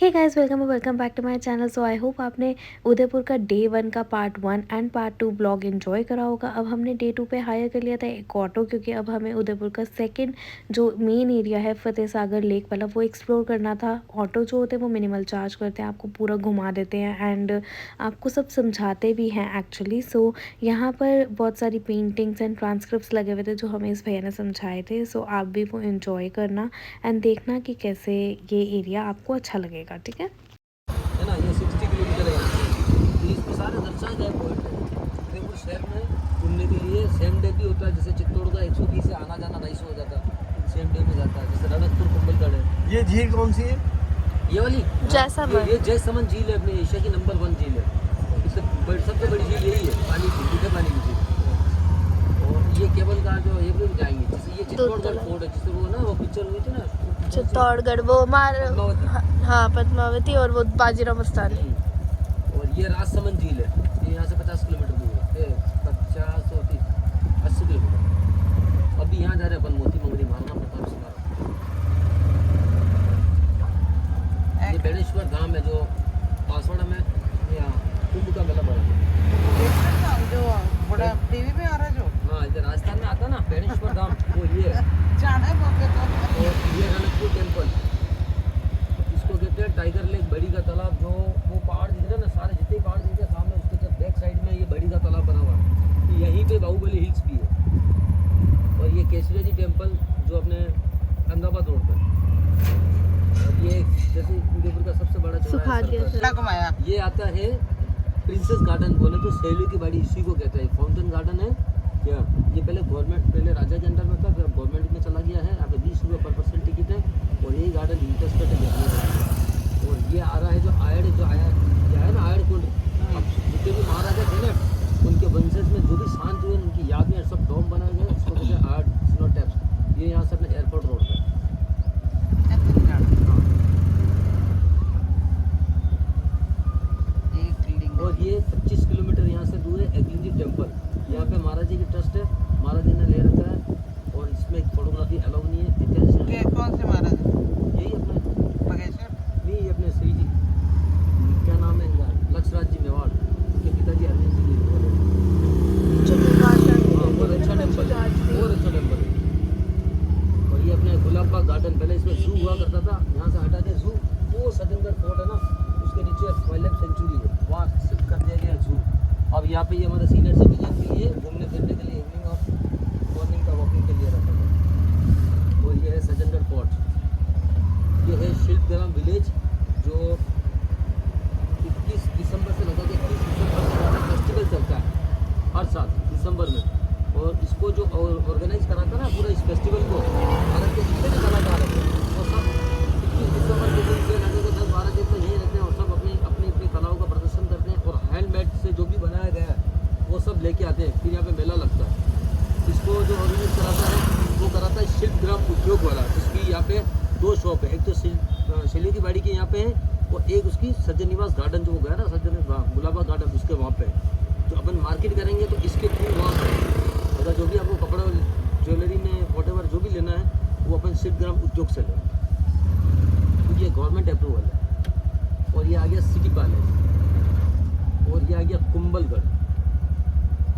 Hey guys, welcome back to my channel. So I hope आपने उदयपुर का day 1 का part 1 and part 2 blog enjoy करा होगा। अब हमने डे 2 पे हायर कर लिया था एक ऑटो, क्योंकि अब हमें उदयपुर का सेकंड जो मेन एरिया है फतेह सागर लेक वाला वो एक्सप्लोर करना था। ऑटो जो होते हैं वो मिनिमल चार्ज करते हैं, आपको पूरा घुमा देते हैं एंड आपको सब समझाते भी हैं एक्चुअली। सो यहाँ पर बहुत सारी पेंटिंग्स एंड ट्रांसक्रिप्ट्स लगे हुए थे जो हमें इस भैया ने समझाए थे। सो आप भी वो इन्जॉय करना एंड देखना कि कैसे ये एरिया आपको अच्छा लगेगा। ठीक है ना। ये 60 किलोमीटर है यहाँ से। तो इसमें सारे दर्शाए गए पॉइंट है उदयपुर शहर में घूमने के लिए। सेम डे भी होता है, जैसे चित्तौड़ का 120 से आना जाना 250 हो जाता है, सेम डे में जाता है। जैसे रणकपुर कुंभलगढ़ है। ये झील कौन सी है? ये वाली जैसलमेर। ये जयसमन झील है, अपने एशिया की नंबर 1 झील है। इससे सबसे बड़ी झील यही है, पानी की मीठे पानी की झील। और ये केबल कार जो ये भी जाएंगे, जैसे ये चित्तौड़गढ़ फोर्ट है, जिससे वो ना वो पिक्चर हुई थी ना चित्तौड़गढ़, वो पद्मावती। हाँ पद्मावती, और वो बाजीराव मस्तानी। और ये राजसमंद झील है, ये यहाँ से 50 किलोमीटर दूर है। 50 और 80 किलोमीटर। अभी यहाँ जा रहे हैं अपन मोती मंगरी महाराणा प्रताप सिंह। ये बेणेश्वर धाम है जो बांसवाड़ा में, यहाँ कुंभ का मेला बड़ा है। जो बड़ा टीवी में आ रहा है जो। हाँ, इधर राजस्थान में आता है ना बेणेश्वर धाम, वो ये है। जाना है मौके तो। और ये रणकपुर टेम्पल, इसको कहते हैं टाइगर लेक, बड़ी का तालाब। जो वो पहाड़ दिख रहे हैं ना, सारे जितने पहाड़ दिख रहे हैं सामने, उसके जब बैक साइड में ये बड़ी का तालाब बना हुआ है। तो यहीं पे बाहुबली हिल्स भी है। और ये केसरिया जी टेम्पल जो अपने अहमदाबाद रोड पर। और ये जैसे उदयपुर का सबसे बड़ा चौराहा है सर्कल। घुमाया। ये आता है प्रिंसेस गार्डन, बोले तो सहेलियों की बाड़ी इसी को कहते हैं। फाउंटेन गार्डन है क्या, ये पहले राजा के अंडर में था, फिर गवर्नमेंट में चला गया है। यहाँ पे 20 रुपये पर पर्सन टिकट है। और यही गार्डन इंटरेस्टेड है। और ये आ रहा है जो आयड़, जो आया ये है ना आयड़ कुंड। अब जितने भी महाराजा थे ना, उनके वंशज में जो भी शांत हुए, उनकी याद में सब डोम बनाए गए, उसको कहते हैं आयड़ स्नो टैप्स। ये यहाँ से अपने एयरपोर्ट रोड पर। और ये 25 किलोमीटर यहाँ से दूर है एकलिंग जी टेम्पल। यहाँ पे महाराज जी की ट्रस्ट है, महाराज जी ने ले रखा है। और इसमें फोटोग्राफी अलाउ नहीं है, इतिहास कौन से महाराज? यही अपने बगेश्वर। नहीं, अपने श्री जी क्या नाम है इनका, लक्षराज जी मेवाड़, उनके पिताजी अरविंद सिंह जी। हाँ, बहुत अच्छा टेम्पल है, बहुत अच्छा टेम्पल है। और ये अपने गुलाब बाग गार्डन, पहले इसमें जू हुआ करता था, यहाँ से हटा के जू, वो सज्जनगढ़ फोर्ट है ना, उसके नीचे वाइल्ड लाइफ सेंचुरी है, वहाँ शिफ्ट कर दिया गया जू। अब यहाँ पे ये हमारे सीनियर सिटीजन के लिए घूमने फिरने के लिए, इवनिंग और मॉर्निंग का वॉकिंग के लिए रखा है। और ये है सज्जनगढ़ फोर्ट। ये है शिल्पग्राम विलेज, जो 21 दिसंबर से लगा के 31 दिसंबर तक फेस्टिवल चलता है हर साल दिसंबर में। और इसको जो ऑर्गेनाइज कराता है ना पूरा इस फेस्टिवल को, भारत के जितने भी कलाकार हैं वो सब 21 दिसंबर के दिन से लगे के 10-12 दिन तक यहीं रहते हैं। और सब अपनी अपनी कलाओं का प्रदर्शन करते हैं। और हैंडमेड से जो भी बनाया गया है वो सब लेके आते हैं, फिर यहाँ पे मेला लगता है। इसको जो ऑर्गेनाइज कराता है वो कराता है शिल्पग्राम उद्योग वाला, जिसकी यहाँ पे 2 शॉप है। एक तो शैली की बाड़ी के यहाँ पे है, और एक उसकी सज्जन निवास गार्डन जो गया ना, सज्जन गुलाबा गार्डन, उसके वहाँ पे है। जो अपन मार्केट करेंगे तो इसके थ्रू वहाँ पर अगर जो भी आपको कपड़ा ज्वेलरी में वॉटेवर जो भी लेना है वो अपन शिल्पग्राम उद्योग से लें, क्योंकि ये गवर्नमेंट अप्रूवल है। और ये आ गया सिटी पैलेस, और ये आ गया कुंभलगढ़।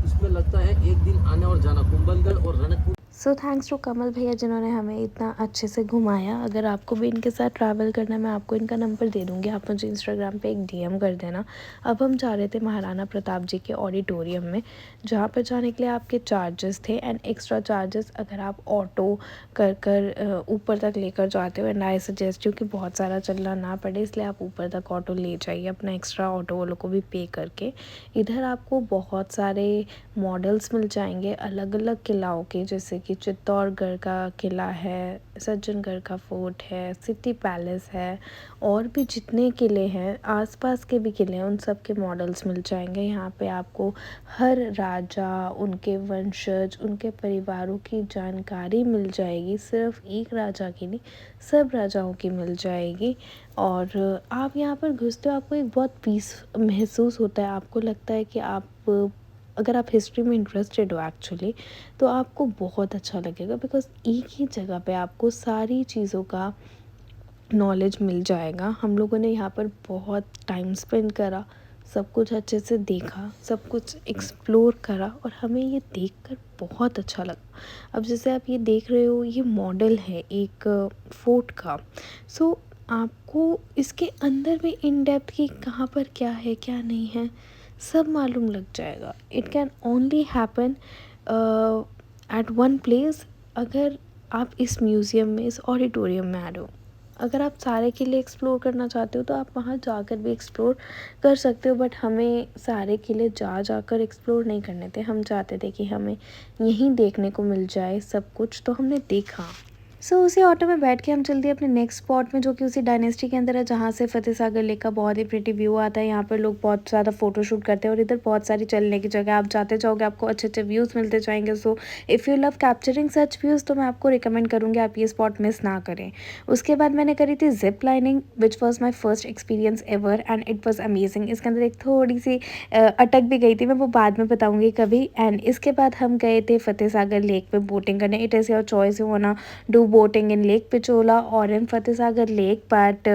इसमें लगता है एक दिन आने और जाना, कुंभलगढ़ और रणकपुर। सो थैंक्स टू कमल भैया जिन्होंने हमें इतना अच्छे से घुमाया। अगर आपको भी इनके साथ ट्रैवल करना है, मैं आपको इनका नंबर दे दूँगी, आप मुझे इंस्टाग्राम पे एक डीएम कर देना। अब हम जा रहे थे महाराणा प्रताप जी के ऑडिटोरियम में, जहाँ पर जाने के लिए आपके चार्जेस थे एंड एक्स्ट्रा चार्जेस अगर आप ऑटो कर ऊपर तक लेकर जाते हो। एंड आई सजेस्ट यू कि बहुत सारा चलना ना पड़े, इसलिए आप ऊपर तक ऑटो ले जाइए अपना, एक्स्ट्रा ऑटो वालों को भी पे करके। इधर आपको बहुत सारे मॉडल्स मिल जाएंगे अलग अलग किलाओं के, जैसे कि चित्तौड़गढ़ का किला है, सज्जनगढ़ का फोर्ट है, सिटी पैलेस है, और भी जितने किले हैं आसपास के भी किले हैं उन सब के मॉडल्स मिल जाएंगे। यहाँ पे आपको हर राजा, उनके वंशज, उनके परिवारों की जानकारी मिल जाएगी। सिर्फ एक राजा की नहीं, सब राजाओं की मिल जाएगी। और आप यहाँ पर घुसते हो, आपको एक बहुत पीस महसूस होता है। आपको लगता है कि आप अगर आप हिस्ट्री में इंटरेस्टेड हो एक्चुअली, तो आपको बहुत अच्छा लगेगा, बिकॉज़ एक ही जगह पे आपको सारी चीज़ों का नॉलेज मिल जाएगा। हम लोगों ने यहाँ पर बहुत टाइम स्पेंड करा, सब कुछ अच्छे से देखा, सब कुछ एक्सप्लोर करा और हमें ये देखकर बहुत अच्छा लगा। अब जैसे आप ये देख रहे हो, ये मॉडल है एक फोर्ट का। सो आपको इसके अंदर में इन डेप्थ कि कहाँ पर क्या है क्या नहीं है सब मालूम लग जाएगा। It can only happen at one place. अगर आप इस म्यूज़ियम में, इस ऑडिटोरियम में आ रहे हो, अगर आप सारे किले एक्सप्लोर करना चाहते हो तो आप वहाँ जाकर भी एक्सप्लोर कर सकते हो, बट हमें सारे किले जाकर एक्सप्लोर नहीं करने थे। हम चाहते थे कि हमें यहीं देखने को मिल जाए सब कुछ, तो हमने देखा। सो उसी ऑटो में बैठ के हम चल दिए अपने नेक्स्ट स्पॉट में, जो कि उसी डायनेस्टी के अंदर है, जहाँ से फतेह सागर लेक का बहुत ही प्रिटी व्यू आता है। यहाँ पर लोग बहुत ज़्यादा फोटोशूट करते हैं और इधर बहुत सारी चलने की जगह, आप जाते जाओगे आपको अच्छे अच्छे व्यूज़ मिलते जाएंगे। So if you love capturing such views तो मैं आपको रिकमेंड करूँगी आप ये स्पॉट मिस ना करें। उसके बाद मैंने करी थी zip lining, which was my first experience ever and it was amazing. इसके अंदर एक थोड़ी सी अटक भी गई थी, मैं वो बाद में बताऊँगी कभी। एंड इसके बाद हम गए थे फतेह सागर लेक में बोटिंग करने। It is your choice, you वांना do boating in lake Pichola और इन Fateh Sagar lake. But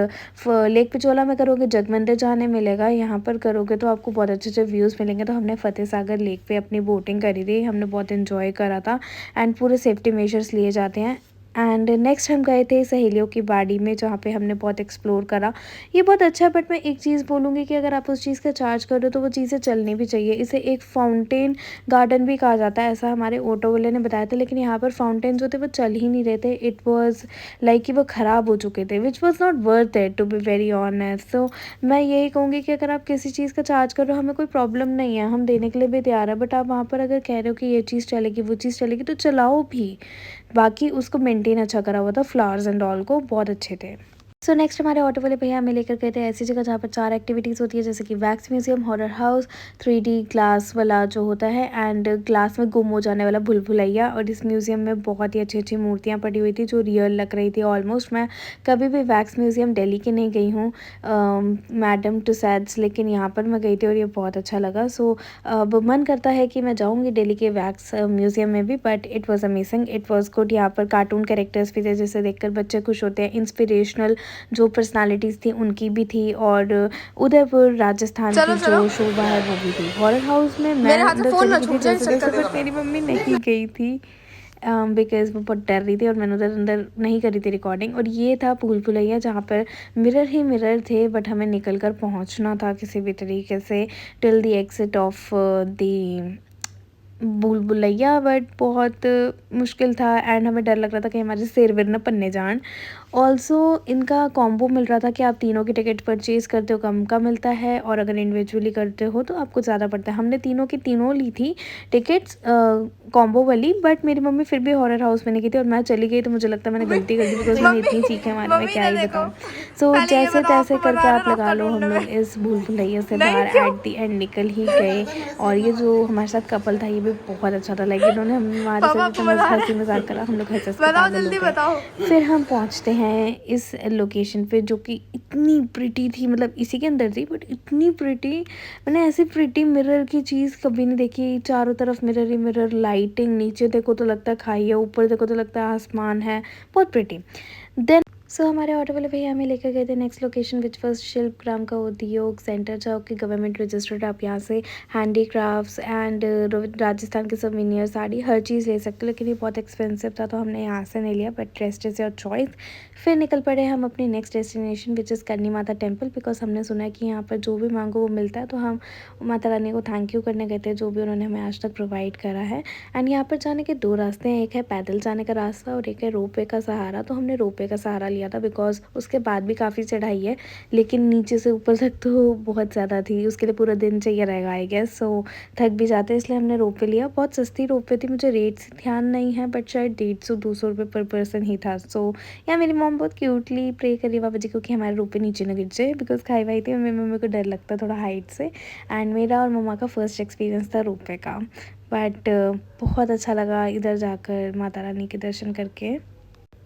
lake Pichola में करोगे जगमंदिर जाने मिलेगा, यहाँ पर करोगे तो आपको बहुत अच्छे अच्छे व्यूज़ मिलेंगे। तो हमने फतेह सागर लेक पे अपनी बोटिंग करी थी, हमने बहुत इन्जॉय करा था एंड पूरे सेफ्टी मेजर्स लिए जाते हैं। एंड नेक्स्ट हम गए थे सहेलियों की बाड़ी में, जहाँ पे हमने बहुत एक्सप्लोर करा। ये बहुत अच्छा है, बट मैं एक चीज़ बोलूँगी कि अगर आप उस चीज़ का चार्ज कर रहे हो तो वो चीज़ें चलनी भी चाहिए। इसे एक फाउंटेन गार्डन भी कहा जाता है, ऐसा हमारे ऑटो वाले ने बताया था। लेकिन यहाँ पर फाउंटेन जो थे वो चल ही नहीं रहे थे। इट वॉज लाइक कि वो ख़राब हो चुके थे, which was not worth it to be very honest. So मैं यही कहूँगी कि अगर आप किसी चीज़ का चार्ज कर रहे हो, हमें कोई प्रॉब्लम नहीं है, हम देने के लिए भी तैयार है। बट आप वहाँ पर अगर कह रहे हो कि ये चीज़ चलेगी वो चीज़ चलेगी तो चलाओ भी। बाकी उसको मेंटेन अच्छा करा हुआ था, फ्लावर्स एंड ऑल को बहुत अच्छे थे। सो नेक्स्ट हमारे ऑटो वाले भैया हमें लेकर गए थे ऐसी जगह जहाँ पर 4 एक्टिविटीज़ होती है, जैसे कि wax museum, horror house, 3D glass वाला जो होता है, एंड ग्लास में गुम हो जाने वाला भूल भुलैया। और इस म्यूज़ियम में बहुत ही अच्छी अच्छी मूर्तियाँ पड़ी हुई थी जो रियल लग रही थी ऑलमोस्ट। मैं कभी भी वैक्स म्यूज़ियम दिल्ली की नहीं गई हूँ, मैडम टुसैड्स, लेकिन यहाँ पर मैं गई थी और ये बहुत अच्छा लगा। सो अब मन करता है कि मैं जाऊँगी दिल्ली के वैक्स म्यूज़ियम में भी, but it was amazing, it was good. यहाँ पर कार्टून कैरेक्टर्स भी थे जिसे देखकर बच्चे खुश होते हैं, इंस्पिरेशनल जो पर्सनालिटीज़ थी उनकी भी थी, और उदयपुर राजस्थान की जो शोभा है वो भी थी। हॉरर हाउस में मैं अंदर चली गई थी जैसे जैसे, बट मेरी मम्मी नहीं गई थी बिकॉज़ वो बहुत डर रही थी और मैंने उधर अंदर नहीं करी थी रिकॉर्डिंग। और ये था भूल भुलैया, जहाँ पर मिरर ही मिरर थे, बट हमें निकल कर पहुँचना था किसी भी तरीके से till the exit of the भूल भुलैया। बट बहुत मुश्किल था एंड हमें डर लग रहा था कि हमारे सिर विर न पन्ने जान। ऑल्सो इनका कॉम्बो मिल रहा था कि आप तीनों की टिकट परचेज़ करते हो कम का मिलता है, और अगर इंडिविजुअली करते हो तो आपको ज़्यादा पड़ता है। हमने तीनों की तीनों ली थी टिकट्स कॉम्बो वाली, बट मेरी मम्मी फिर भी हॉरर हाउस में नहीं गई थी और मैं चली गई। तो मुझे लगता है मैंने गलती कर दी, बिकॉज मैंने इतनी चीखें मारी, मैं क्या ही बताऊँ। सो जैसे तैसे करके आप लगा लो हम लोग इस भूल भुलैया से बाहर एट दी एंड निकल ही गए। और ये जो हमारे साथ कपल था ये भी बहुत अच्छा था, लाइक इन्होंने हमारे साथ इतना हंसी मजाक करा, हम लोग हंस हंस के पागल हो गए। फिर हम पहुँचते हैं इस लोकेशन पे जो कि इतनी प्रिटी थी, मतलब इसी के अंदर थी बट इतनी प्रिटी, मैंने ऐसी प्रिटी मिरर की चीज़ कभी नहीं देखी। चारों तरफ मिरर ही मिरर, लाइटिंग, नीचे देखो तो लगता है खाई है, ऊपर देखो तो लगता है आसमान है, बहुत प्रिटी। देन सो हमारे ऑटो वाले भैया हमें लेकर गए थे next location, which was Shilpgram का उद्योग सेंटर, जो कि गवर्नमेंट रजिस्टर्ड। आप यहाँ से हैंडीक्राफ्ट्स एंड राजस्थान के सोवेनियर, साड़ी, हर चीज़ ले सकते हो, लेकिन ये बहुत एक्सपेंसिव था तो हमने यहाँ से नहीं लिया, but rest is your choice. फिर निकल पड़े हम अपनी नेक्स्ट डेस्टिनेशन, विच इज़ करनी माता टेम्पल, बिकॉज हमने सुना है कि यहाँ पर जो भी मांगो वो मिलता है। तो हम माता रानी को थैंक यू करने गए थे जो भी उन्होंने हमें आज तक प्रोवाइड करा है। एंड यहाँ पर जाने के 2 रास्ते हैं, एक है पैदल जाने का रास्ता और एक है रोपवे का सहारा। तो हमने रोपवे का सहारा लिया था बिकॉज उसके बाद भी काफ़ी चढ़ाई है, लेकिन नीचे से ऊपर तक तो बहुत ज़्यादा थी, उसके लिए पूरा दिन चाहिए रहेगा आई गेस। सो थक भी जाते हैं, इसलिए हमने रोपवे लिया। बहुत सस्ती रोपवे थी, मुझे रेट से ध्यान नहीं है, बट शायद 150-200 रुपये पर पर्सन ही था। सो या मेरी मॉम बहुत क्यूटली प्रे करी बाबा जी को कि हमारे रोपवे नीचे न गिर जाए, बिकॉज खाई वाई थी और मेरी मम्मी को डर लगता थोड़ा हाइट से। एंड मेरा और मम्मा का फर्स्ट एक्सपीरियंस था रोपवे का, बट बहुत अच्छा लगा इधर जाकर माता रानी के दर्शन करके।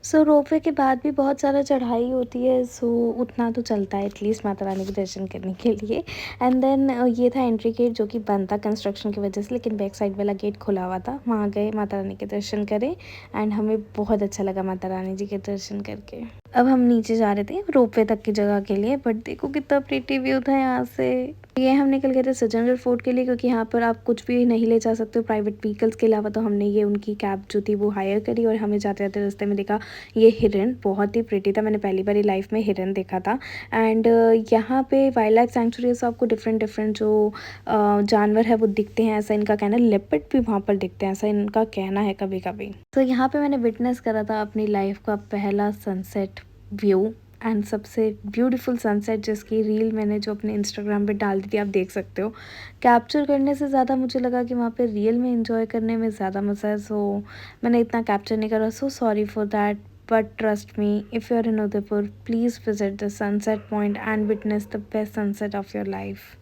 सो रोपवे के बाद भी बहुत ज़्यादा चढ़ाई होती है, सो उतना तो चलता है एटलीस्ट माता रानी के दर्शन करने के लिए। एंड देन ये था एंट्री गेट जो कि बंद था कंस्ट्रक्शन की वजह से, लेकिन बैक साइड वाला गेट खुला हुआ था, वहाँ गए माता रानी के दर्शन करें एंड हमें बहुत अच्छा लगा माता रानी जी के दर्शन करके। अब हम नीचे जा रहे थे रोपवे तक की जगह के लिए, बट देखो कितना प्रीटी व्यू था यहाँ से। ये हम निकल गए थे सज्जनगढ़ फोर्ट के लिए, क्योंकि यहाँ पर आप कुछ भी नहीं ले जा सकते हो प्राइवेट व्हीकल्स के अलावा। तो हमने ये उनकी कैब जो थी वो हायर करी, और हमें जाते जाते रास्ते में देखा ये हिरन, बहुत ही प्रीटी था। मैंने पहली बार लाइफ में हिरन देखा था। एंड यहाँ पे वाइल्ड लाइफ सेंचुरी से आपको डिफरेंट डिफरेंट जो जानवर है वो दिखते हैं, ऐसा इनका कहना है। लेपर्ड भी वहाँ पर दिखते हैं, ऐसा इनका कहना है कभी कभी। तो यहाँ पे मैंने विटनेस करा था अपनी लाइफ का पहला सनसेट व्यू, एंड सबसे ब्यूटीफुल सनसेट, जिसकी रील मैंने जो अपने इंस्टाग्राम पे डाल दी थी, आप देख सकते हो। कैप्चर करने से ज़्यादा मुझे लगा कि वहाँ पे रियल में एंजॉय करने में ज़्यादा मज़ा है, सो मैंने इतना कैप्चर नहीं करा। So sorry for that, but trust me, if you are in Udaipur, please visit the sunset point and witness the best sunset of your life.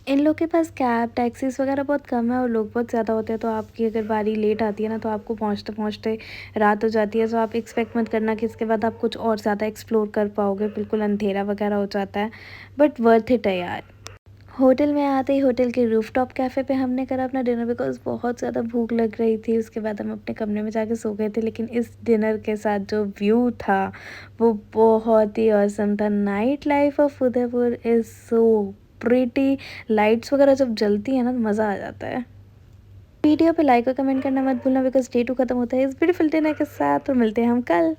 इन लोग के पास कैब टैक्सीज़ वगैरह बहुत कम है, और लोग बहुत ज़्यादा होते हैं, तो आपकी अगर बारी लेट आती है ना, तो आपको पहुँचते पहुँचते रात हो जाती है। तो आप एक्सपेक्ट मत करना कि इसके बाद आप कुछ और ज़्यादा एक्सप्लोर कर पाओगे, बिल्कुल अंधेरा वगैरह हो जाता है, बट वर्थ इट है यार। होटल में आते ही होटल के रूफटॉप कैफ़े पे हमने करा अपना डिनर, बिकॉज़ बहुत ज़्यादा भूख लग रही थी। उसके बाद हम अपने कमरे में जाके सो गए थे, लेकिन इस डिनर के साथ जो व्यू था वो बहुत ही ऑसम था। Night life of Udaipur is so pretty. Lights वगैरह जब जलती है ना, तो मज़ा आ जाता है। वीडियो पे लाइक और कमेंट करना मत भूलना, बिकॉज़ डे 2 खत्म होता है इस ब्यूटीफुल डिनर के साथ, और मिलते हैं हम कल।